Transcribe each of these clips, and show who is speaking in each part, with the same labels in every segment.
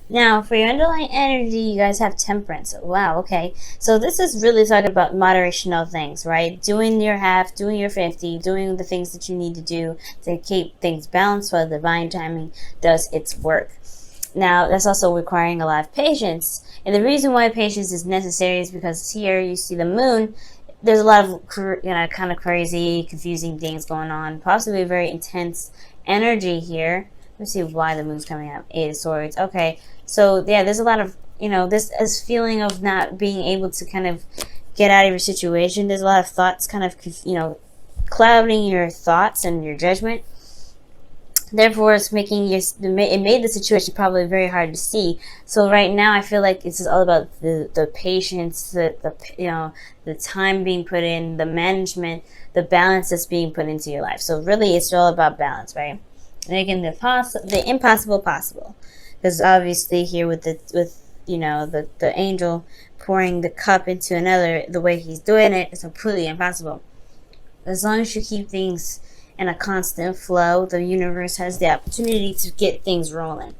Speaker 1: Now, for your underlying energy, you guys have Temperance. Wow, okay. So this is really talking about moderation of things, right? Doing your half, doing your 50, doing the things that you need to do to keep things balanced while divine timing does its work. Now, that's also requiring a lot of patience. And the reason why patience is necessary is because here you see the moon. There's a lot of, kind of crazy, confusing things going on. Possibly a very intense energy here. Let's see why the moon's coming up. Eight of Swords. Okay, so yeah, there's a lot of, this feeling of not being able to kind of get out of your situation. There's a lot of thoughts kind of, clouding your thoughts and your judgment. Therefore, it's it made the situation probably very hard to see. So right now, I feel like it's all about the patience, the time being put in, the management, the balance that's being put into your life. So really, it's all about balance, right? Making the impossible possible, because obviously here with the angel pouring the cup into another, the way he's doing it is completely impossible. As long as you keep things in a constant flow, the universe has the opportunity to get things rolling.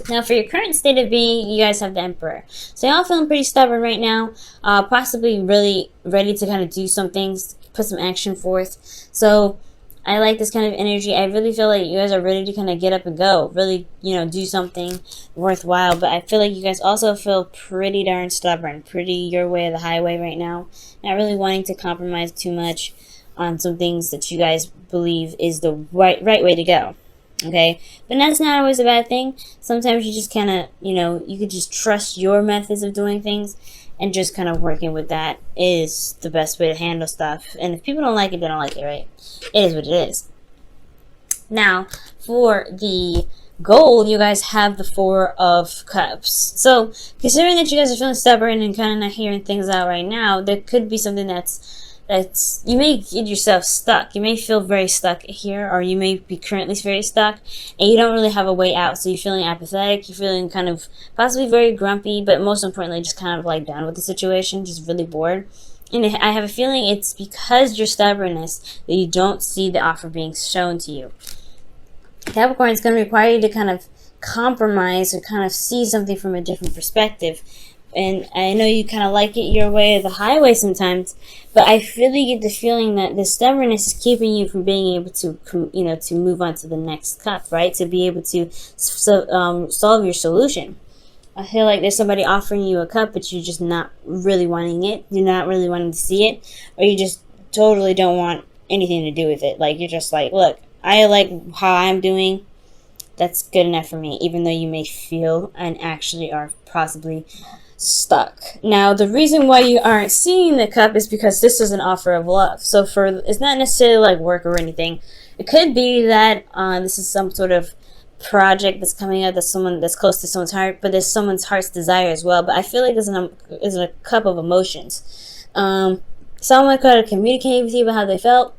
Speaker 1: Now, for your current state of being, you guys have the Emperor. So y'all feeling pretty stubborn right now, possibly really ready to kind of do some things, put some action forth. So I like this kind of energy. I really feel like you guys are ready to kind of get up and go. Really, do something worthwhile. But I feel like you guys also feel pretty darn stubborn. Pretty your way or the highway right now. Not really wanting to compromise too much on some things that you guys believe is the right way to go. Okay? But that's not always a bad thing. Sometimes you just kind of, you could just trust your methods of doing things. And just kind of working with that is the best way to handle stuff. And if people don't like it, they don't like it, right? It is what it is. Now, for the goal, you guys have the Four of Cups. So, considering that you guys are feeling stubborn and kind of not hearing things out right now, there could be something that's you may get yourself stuck. You may feel very stuck here, or you may be currently very stuck, and you don't really have a way out. So you're feeling apathetic, you're feeling kind of possibly very grumpy, but most importantly, just kind of like down with the situation, just really bored. And I have a feeling it's because your stubbornness that you don't see the offer being shown to you. Capricorn is going to require you to kind of compromise or kind of see something from a different perspective. And I know you kind of like it your way or the highway sometimes, but I really get the feeling that the stubbornness is keeping you from being able to, to move on to the next cup, right? To be able to solve your solution. I feel like there's somebody offering you a cup, but you're just not really wanting it. You're not really wanting to see it, or you just totally don't want anything to do with it. Like, you're just like, look, I like how I'm doing. That's good enough for me, even though you may feel and actually are possibly stuck. Now, the reason why you aren't seeing the cup is because this is an offer of love. So it's not necessarily like work or anything. It could be that this is some sort of project that's coming out that's close to someone's heart, but there's someone's heart's desire as well. But I feel like there's a cup of emotions. Someone could have communicated with you about how they felt.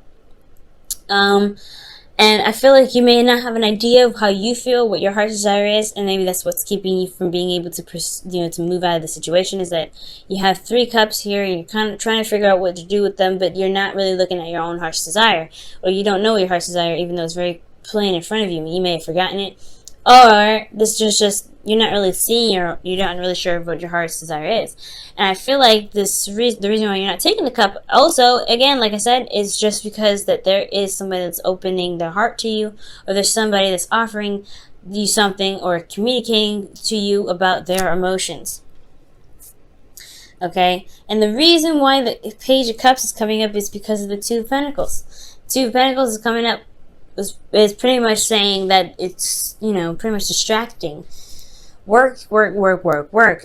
Speaker 1: And I feel like you may not have an idea of how you feel, what your heart's desire is, and maybe that's what's keeping you from being able to, to move out of the situation, is that you have 3 cups here, and you're kind of trying to figure out what to do with them, but you're not really looking at your own heart's desire, or you don't know your heart's desire, even though it's very plain in front of you. You may have forgotten it, or this is just you're not really seeing, or you're not really sure what your heart's desire is. And I feel like the reason why you're not taking the cup, also, again, like I said, is just because that there is somebody that's opening their heart to you, or there's somebody that's offering you something or communicating to you about their emotions. Okay? And the reason why the Page of Cups is coming up is because of the Two of Pentacles. Two of Pentacles is coming up is pretty much saying that it's, pretty much distracting. Work,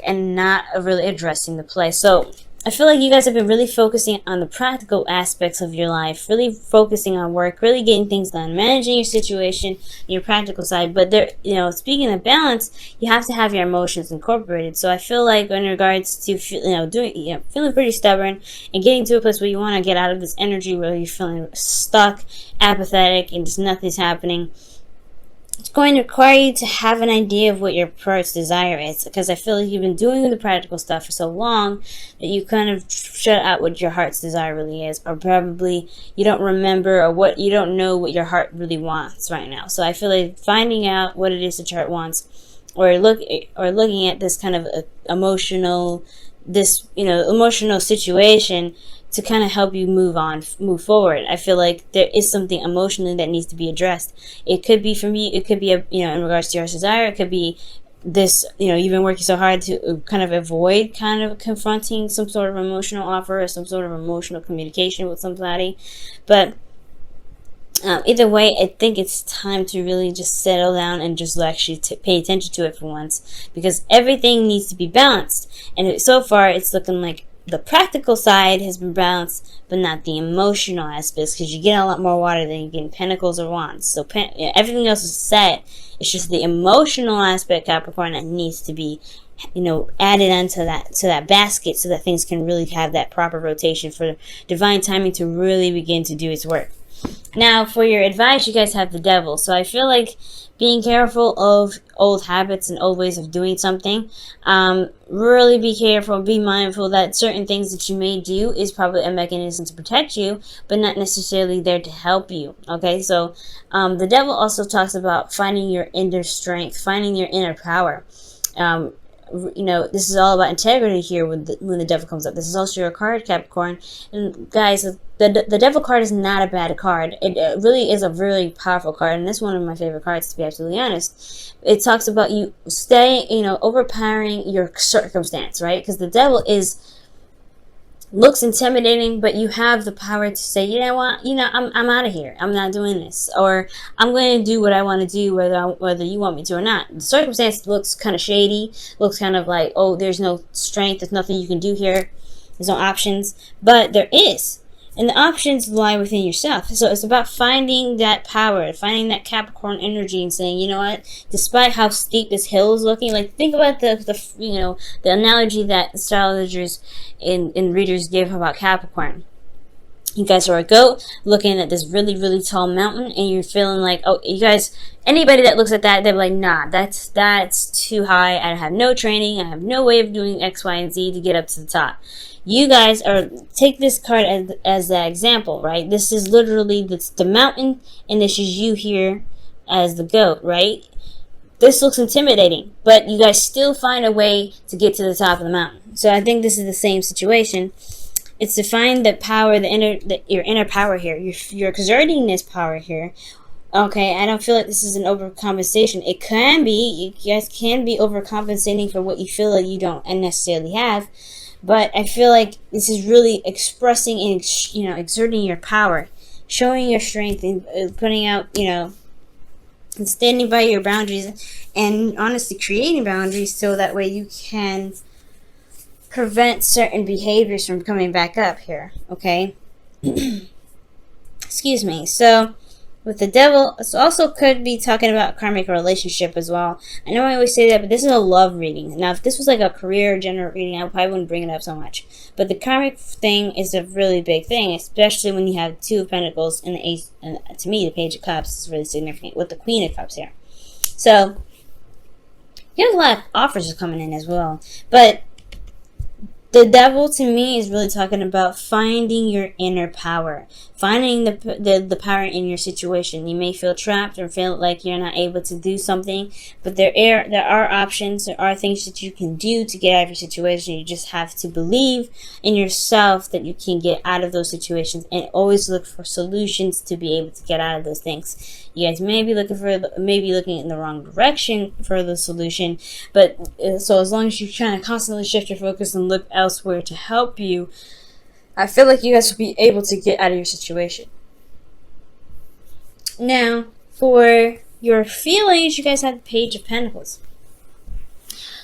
Speaker 1: and not really addressing the play. So I feel like you guys have been really focusing on the practical aspects of your life, really focusing on work, really getting things done, managing your situation, your practical side. But there, speaking of balance, you have to have your emotions incorporated. So I feel like in regards to, feeling pretty stubborn and getting to a place where you want to get out of this energy where you're feeling stuck, apathetic, and just nothing's happening. It's going to require you to have an idea of what your heart's desire is, because I feel like you've been doing the practical stuff for so long that you kind of shut out what your heart's desire really is, or probably you don't remember, or you don't know what your heart really wants right now. So I feel like finding out what it is that your heart wants or looking at this kind of emotional situation to kind of help you move forward. I feel like there is something emotionally that needs to be addressed. It could be from you, it could be in regards to your desire, it could be this, you've been working so hard to kind of avoid kind of confronting some sort of emotional offer or some sort of emotional communication with somebody. But either way, I think it's time to really just settle down and just actually pay attention to it for once, because everything needs to be balanced. And so far, it's looking like the practical side has been balanced, but not the emotional aspects, because you get a lot more water than you get in pentacles or wands. So everything else is set. It's just the emotional aspect, Capricorn, that needs to be added onto that basket, so that things can really have that proper rotation for divine timing to really begin to do its work. Now, for your advice, you guys have the Devil. So I feel like being careful of old habits and old ways of doing something. Really be careful, be mindful that certain things that you may do is probably a mechanism to protect you, but not necessarily there to help you. Okay, so the Devil also talks about finding your inner strength, finding your inner power. This is all about integrity here when the Devil comes up. This is also your card, Capricorn. And guys, the Devil card is not a bad card. It really is a really powerful card, and this is one of my favorite cards, to be absolutely honest. It talks about you overpowering your circumstance, right? Because the Devil looks intimidating, but you have the power to say, you know what, I'm out of here. I'm not doing this, or I'm going to do what I want to do, whether you want me to or not. The circumstance looks kind of shady, looks kind of like, oh, there's no strength, there's nothing you can do here, there's no options, but there is. And the options lie within yourself. So it's about finding that power, finding that Capricorn energy, and saying, you know what, despite how steep this hill is looking, like think about the analogy that astrologers and readers give about Capricorn. You guys are a goat looking at this really, really tall mountain, and you're feeling like, oh, you guys, anybody that looks at that, they're like, nah, that's too high. I have no training. I have no way of doing X, Y, and Z to get up to the top. You guys take this card as the example, right? This is literally the mountain, and this is you here as the goat, right? This looks intimidating, but you guys still find a way to get to the top of the mountain. So I think this is the same situation. It's to find the power, your inner power here. You're exerting this power here. Okay, I don't feel like this is an overcompensation. It can be. You guys can be overcompensating for what you feel like you don't necessarily have. But I feel like this is really expressing and exerting your power, showing your strength, and putting out, and standing by your boundaries, and honestly creating boundaries so that way you can prevent certain behaviors from coming back up here. Okay. Excuse me. So with the Devil, it also could be talking about karmic relationship as well. I know I always say that, but this is a love reading. Now, if this was like a career general reading, I probably wouldn't bring it up so much. But the karmic thing is a really big thing, especially when you have Two of Pentacles and the Ace. And to me, the Page of Cups is really significant with the Queen of Cups here. So you have a lot of offers coming in as well. But the Devil, to me, is really talking about finding your inner power, finding the power in your situation. You may feel trapped or feel like you're not able to do something, but there are options. There are things that you can do to get out of your situation. You just have to believe in yourself that you can get out of those situations, and always look for solutions to be able to get out of those things. You guys may be looking in the wrong direction for the solution, but so as long as you're trying to constantly shift your focus and look elsewhere to help you, I feel like you guys will be able to get out of your situation. Now, for your feelings, you guys have the Page of Pentacles.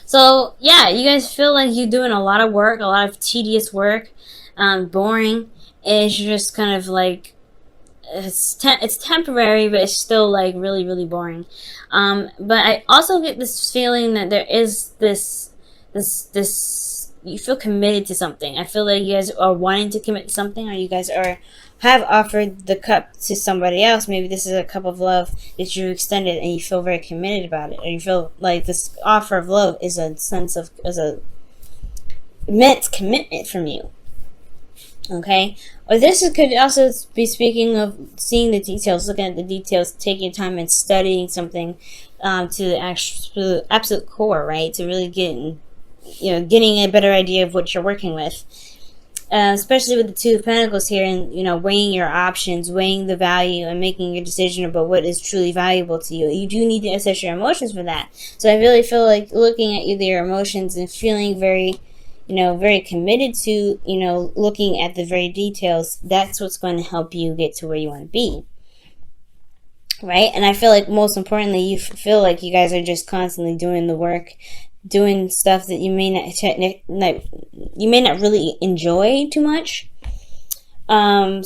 Speaker 1: So, yeah, you guys feel like you're doing a lot of work, a lot of tedious work, boring, and it's just kind of like, it's temporary, but it's still like really, really boring. But I also get this feeling that there is this you feel committed to something. I feel like you guys are wanting to commit to something, or you guys have offered the cup to somebody else. Maybe this is a cup of love that you extended, and you feel very committed about it, or you feel like this offer of love is a immense commitment from you. Okay, or this could also be speaking of seeing the details, looking at the details, taking time and studying something, to the absolute core, right? To really getting a better idea of what you're working with. Especially with the Two of Pentacles here, and weighing your options, weighing the value, and making your decision about what is truly valuable to you. You do need to assess your emotions for that. So I really feel like looking at your emotions and feeling very, very committed to, looking at the very details. That's what's going to help you get to where you want to be. Right? And I feel like most importantly, you feel like you guys are just constantly doing the work, doing stuff that you may not really enjoy too much. But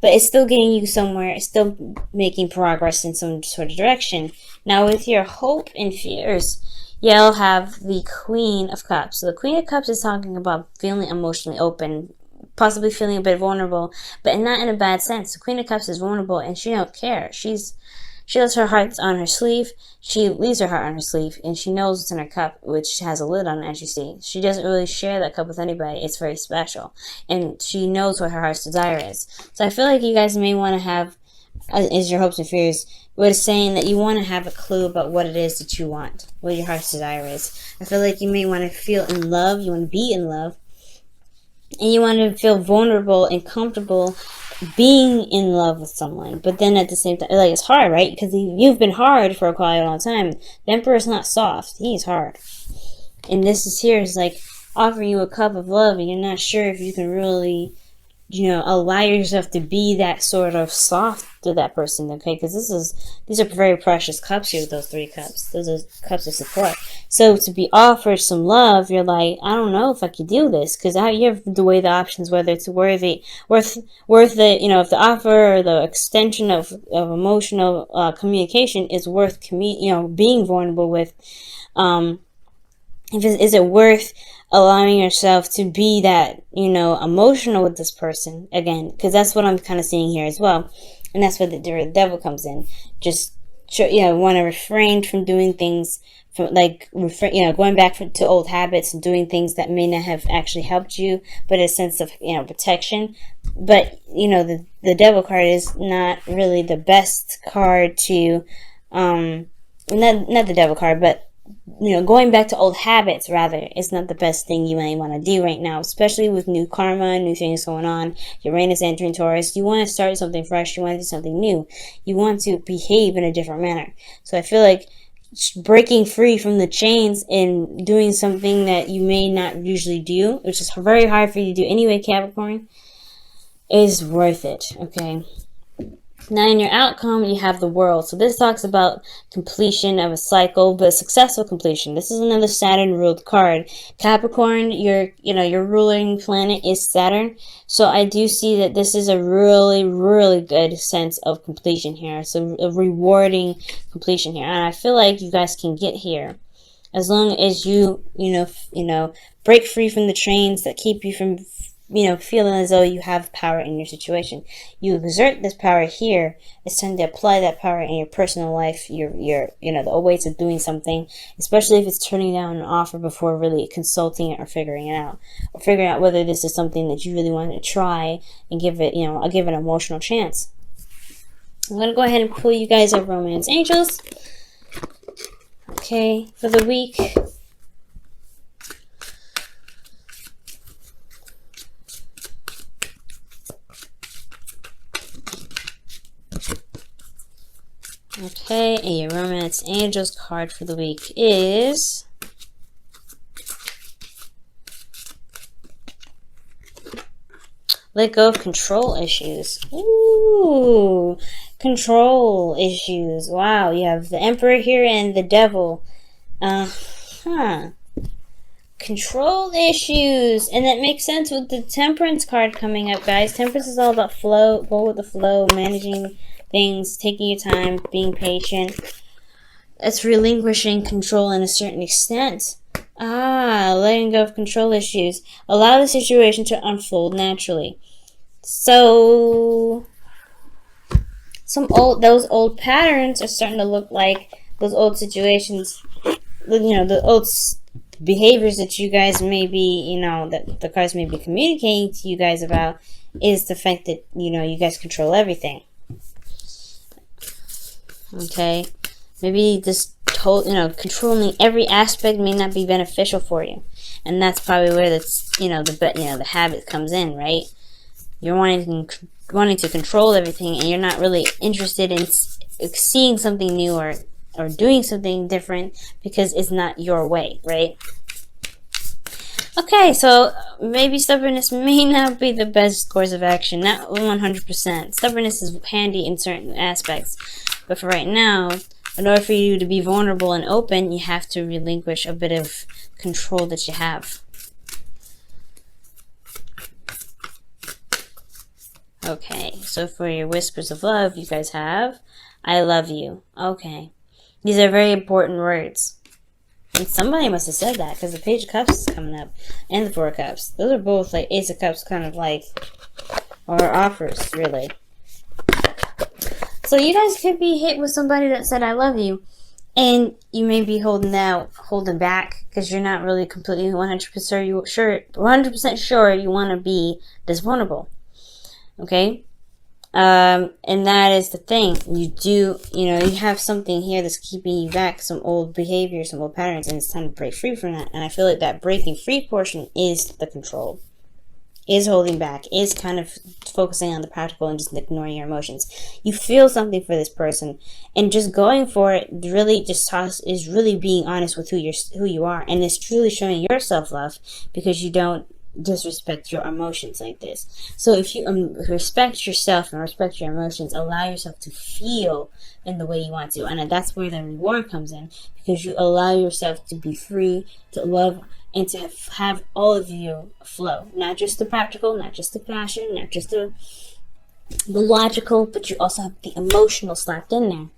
Speaker 1: it's still getting you somewhere. It's still making progress in some sort of direction. Now, with your hope and fears, you'll have the Queen of Cups. So the Queen of Cups is talking about feeling emotionally open, possibly feeling a bit vulnerable, but not in a bad sense. The Queen of Cups is vulnerable, and she don't care. She lets her heart on her sleeve. She leaves her heart on her sleeve, and she knows what's in her cup, which has a lid on it, as you see. She doesn't really share that cup with anybody. It's very special, and she knows what her heart's desire is. So I feel like you guys may want to have, is your hopes and fears, what it's saying that you want to have a clue about what it is that you want, what your heart's desire is. I feel like you may want to feel in love. You want to be in love, and you want to feel vulnerable and comfortable being in love with someone. But then at the same time, like, it's hard, right? Because you've been hard for quite a long time. The Emperor's not soft. He's hard. And this is like offering you a cup of love, and you're not sure if you can really, allow yourself to be that sort of soft to that person, okay? Because these are very precious cups here with those 3 cups. Those are cups of support. So to be offered some love, you're like, I don't know if I could do this, because you have to weigh the options, whether it's worth the, if the offer or the extension of emotional communication is worth being vulnerable with. Is it worth allowing yourself to be that, emotional with this person again? Because that's what I'm kind of seeing here as well. And that's where the devil comes in. Just, want to refrain from doing things, from going back to old habits and doing things that may not have actually helped you, but a sense of, protection. But, the devil card is not really the best card to, not the devil card, but going back to old habits, rather, is not the best thing you may want to do right now, especially with new karma, new things going on. Uranus entering Taurus. You want to start something fresh. You want to do something new. You want to behave in a different manner. So I feel like breaking free from the chains and doing something that you may not usually do, which is very hard for you to do anyway, Capricorn, is worth it, okay? Now, in your outcome, you have the World. So this talks about completion of a cycle, but a successful completion. This is another Saturn-ruled card. Capricorn, your ruling planet is Saturn. So I do see that this is a really, really good sense of completion here. So a rewarding completion here. And I feel like you guys can get here as long as you break free from the chains that keep you from feeling as though you have power in your situation. You exert this power here. It's time to apply that power in your personal life, your the ways of doing something, especially if it's turning down an offer before really consulting it or figuring it out, or figuring out whether this is something that you really want to try and give it, I'll give it an emotional chance. I'm going to go ahead and pull you guys up Romance Angels. Okay, for the week. Okay, and your Romance Angels card for the week is let go of control issues. Ooh, control issues. Wow, you have the Emperor here and the Devil. Control issues. And that makes sense with the Temperance card coming up, guys. Temperance is all about flow, go with the flow, managing things, taking your time, being patient. It's relinquishing control in a certain extent. Letting go of control issues. Allow the situation to unfold naturally. So those old patterns are starting to look like those old situations, the old behaviors that you guys may be, that the cards may be communicating to you guys about, is the fact that, you guys control everything. Okay. Maybe this controlling every aspect may not be beneficial for you. And that's probably where the habit comes in, right? You're wanting to control everything, and you're not really interested in seeing something new or doing something different because it's not your way, right? Okay, so maybe stubbornness may not be the best course of action, not 100%. Stubbornness is handy in certain aspects, but for right now, in order for you to be vulnerable and open, you have to relinquish a bit of control that you have. Okay, so for your whispers of love, you guys have, I love you. Okay, these are very important words. And somebody must have said that, because the Page of Cups is coming up, and the Four of Cups. Those are both like Ace of Cups kind of like, or offers, really. So you guys could be hit with somebody that said I love you, and you may be holding back, because you're not really completely 100% sure you want to be this vulnerable. Okay? And that is the thing. You have something here that's keeping you back, some old behavior, some old patterns, and it's time to break free from that. And I feel like that breaking free portion is the control, is holding back, is kind of focusing on the practical and just ignoring your emotions. You feel something for this person, and just going for it really is really being honest with who you are, and it's truly showing your self-love, because you don't disrespect your emotions like this. So if you respect yourself and respect your emotions, allow yourself to feel in the way you want to, and that's where the reward comes in, because you allow yourself to be free, to love, and to have all of you flow. Not just the practical, not just the passion, not just the logical, but you also have the emotional slapped in there,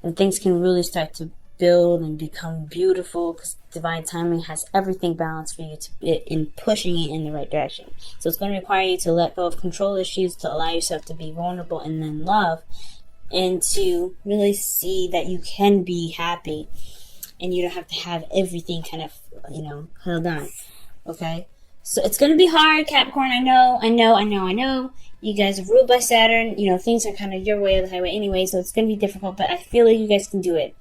Speaker 1: and things can really start to build and become beautiful, because divine timing has everything balanced for you in pushing it in the right direction. So it's going to require you to let go of control issues, to allow yourself to be vulnerable and then love, and to really see that you can be happy and you don't have to have everything kind of held on. Okay, so it's going to be hard, Capricorn. I know. You guys are ruled by Saturn. Things are kind of your way or the highway anyway, so it's going to be difficult, but I feel like you guys can do it.